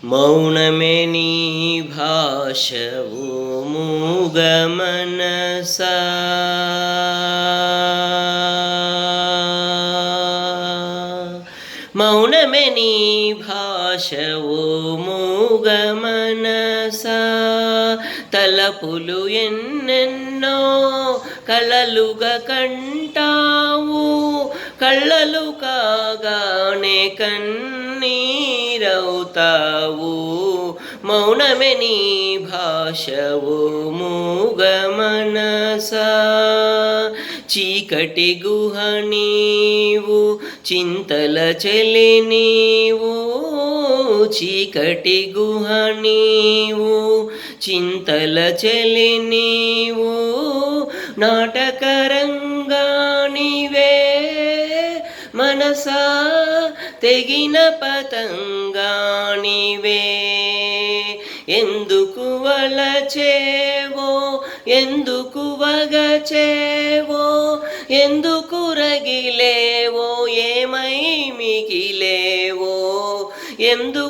మౌనమే నీ భాషవు మూగ మనసా మౌనమే నీ భాషవు మూగ మనసా తలపులు ఎన్నెన్నో కలలుగా కంటావు కళ్ళలు కాగానే కన్నీరవుతావు మౌనమే నీ భాషవు మూగ మనసా చీకటి గుహ నీవు చింతల చెలి నీవు చీకటి గుహ నీవు చింతల చెలి నీవు నాటకరంగా నీవే మనసా తెగిన పతంగా నీవే ఎందుకు వలచేవో ఎందుకు వగచేవో ఎందుకు రగిలేవో ఏమై మిగిలేవో ఎందుకు